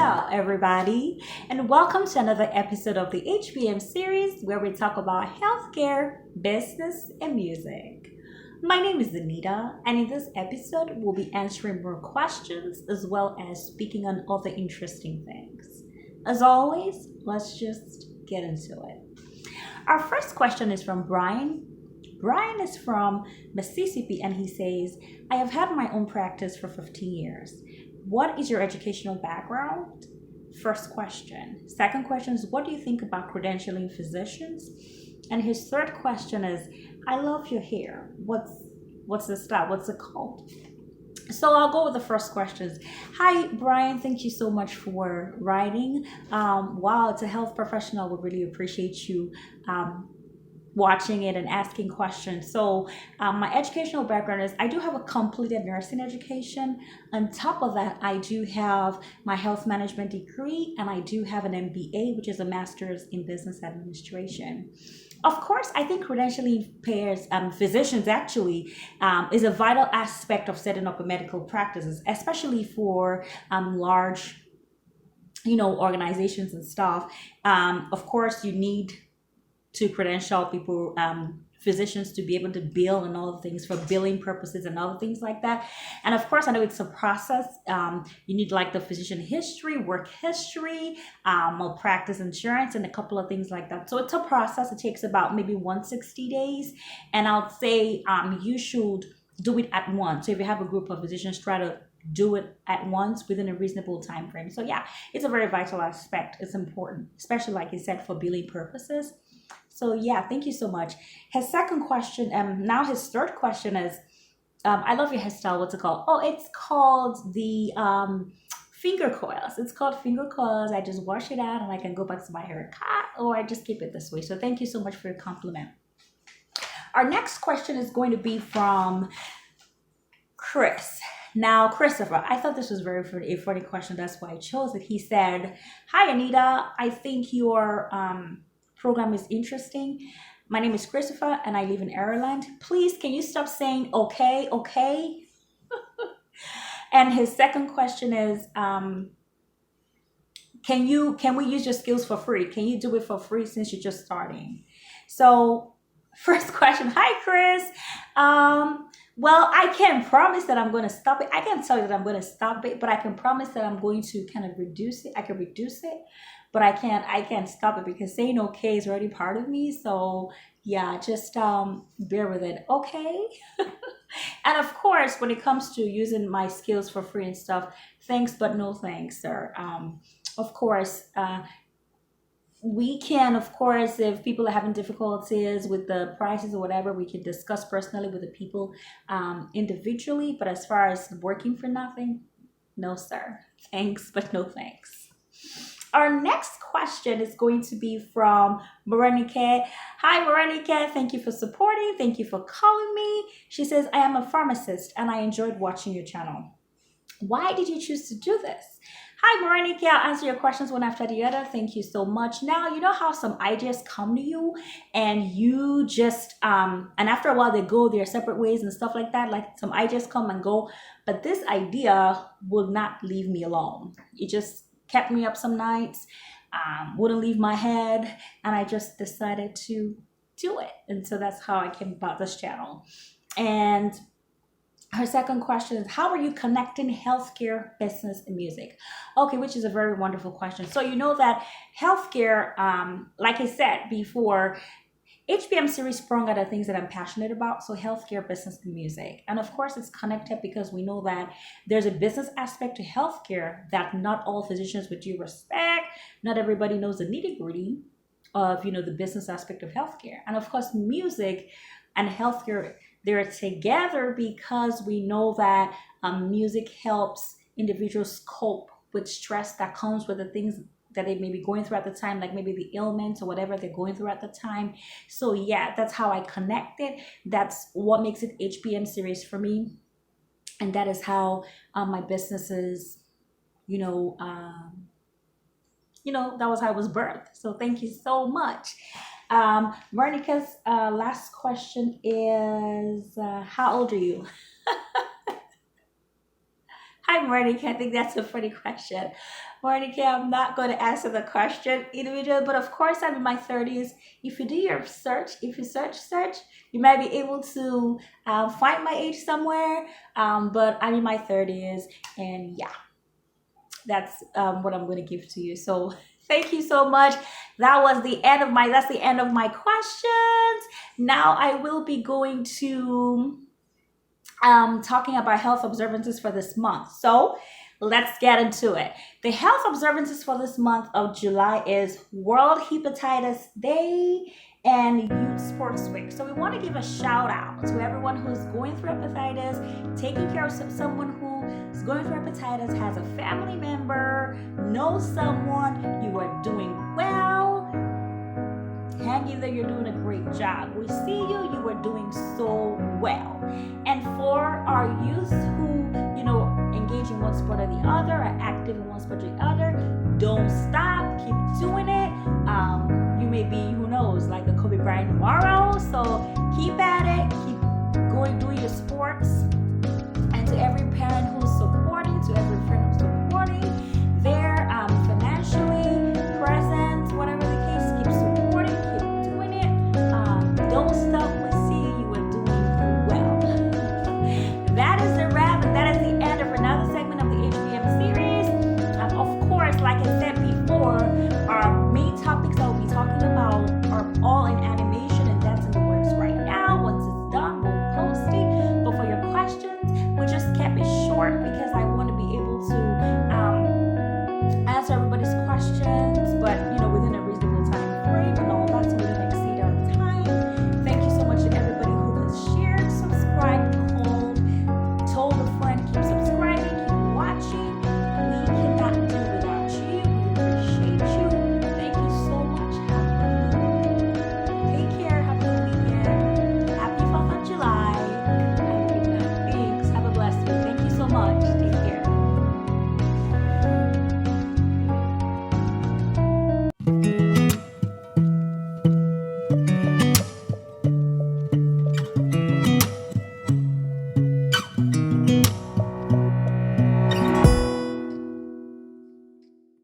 Hello, everybody, and welcome to another episode of the HBM series where we talk about healthcare, business, and music. My name is Anita, and in this episode, we'll be answering more questions as well as speaking on other interesting things. As always, let's just get into it. Our first question is from Brian. Brian is from Mississippi, and he says, I have had my own practice for 15 years. What is your educational background? First question. Second question is, what do you think about credentialing physicians? And his third question is, I love your hair. What's the style? What's it called? So I'll go with the first questions. Hi, Brian. Thank you so much for writing. Wow, it's a health professional. We really appreciate you watching it and asking questions. So my educational background is I do have a completed nursing education. On top of that, I do have my health management degree and I do have an MBA, which is a master's in business administration. Of course, I think credentialing pairs, physicians actually, is a vital aspect of setting up a medical practices, especially for large, organizations and stuff. Of course, you need to credential people, physicians, to be able to bill and all the things for billing purposes and other things like that. And of course, I know it's a process. You need like the physician history, work history, malpractice insurance, and a couple of things like that. So it's a process. It takes about maybe 160 days. And I'll say you should do it at once. So if you have a group of physicians, try to do it at once within a reasonable time frame. So yeah, it's a very vital aspect. It's important, especially like you said, for billing purposes. So yeah, thank you so much. His second question, now his third question is, I love your hairstyle. What's it called? Oh, it's called the finger coils. It's called finger coils. I just wash it out and I can go back to my haircut, or I just keep it this way. So thank you so much for your compliment. Our next question is going to be from Chris. Now, Christopher, I thought this was a funny question. That's why I chose it. He said, hi, Anita. I think your program is interesting. My name is Christopher and I live in Ireland. Please, can you stop saying okay? And his second question is, can we use your skills for free? Can you do it for free since you're just starting? So first question, hi Chris. Well, I can't promise that I'm going to stop it. I can't tell you that I'm going to stop it, but I can promise that I'm going to kind of reduce it. I can reduce it, but I can't stop it because saying okay is already part of me. So yeah, just bear with it. Okay. And of course, when it comes to using my skills for free and stuff, thanks, but no thanks, sir. Of course, we can, of course, if people are having difficulties with the prices or whatever, we can discuss personally with the people individually. But as far as working for nothing, no, sir. Thanks, but no thanks. Our next question is going to be from Morenike. Hi, Morenike. Thank you for supporting. Thank you for calling me. She says, I am a pharmacist and I enjoyed watching your channel. Why did you choose to do this? Hi, Morenike. I'll answer your questions one after the other. Thank you so much. Now, you know how some ideas come to you and you just, and after a while they go their separate ways and stuff like that. Like some ideas come and go, but this idea will not leave me alone. It just kept me up some nights, wouldn't leave my head, and I just decided to do it. And so that's how I came about this channel. And her second question is, how are you connecting healthcare, business, and music? Okay, which is a very wonderful question. So you know that healthcare, like I said before, HBM series sprung out of things that I'm passionate about. So healthcare, business, and music. And of course, it's connected because we know that there's a business aspect to healthcare that not all physicians, with due respect, not everybody knows the nitty-gritty of, the business aspect of healthcare. And of course, music and healthcare, they're together because we know that music helps individuals cope with stress that comes with the things that they may be going through at the time, like maybe the ailments or whatever they're going through at the time. So yeah, that's how I connect it. That's what makes it HBM series for me. And that is how my businesses, that was how it was birthed. So thank you so much. Monica's last question is, how old are you? Hi, Monica. I think that's a funny question. Monica, I'm not going to answer the question individually, but of course, I'm in my 30s. If you do your search, if you search, you might be able to find my age somewhere. But I'm in my 30s, and yeah, that's what I'm going to give to you. So thank you so much. That's the end of my questions. Now I will be going to talking about health observances for this month. So let's get into it. The health observances for this month of July is World Hepatitis Day and Youth Sports Week. So we want to give a shout out to everyone who's going through hepatitis, taking care of someone who is going through hepatitis, has a family member, knows someone, you are doing well. Hang in there, you're doing a great job. We see you, you are doing so well. And for our youth who, engage in one sport or the other, are active in one sport or the other, don't stop, keep doing it. You may be, who knows, like a Kobe Bryant tomorrow.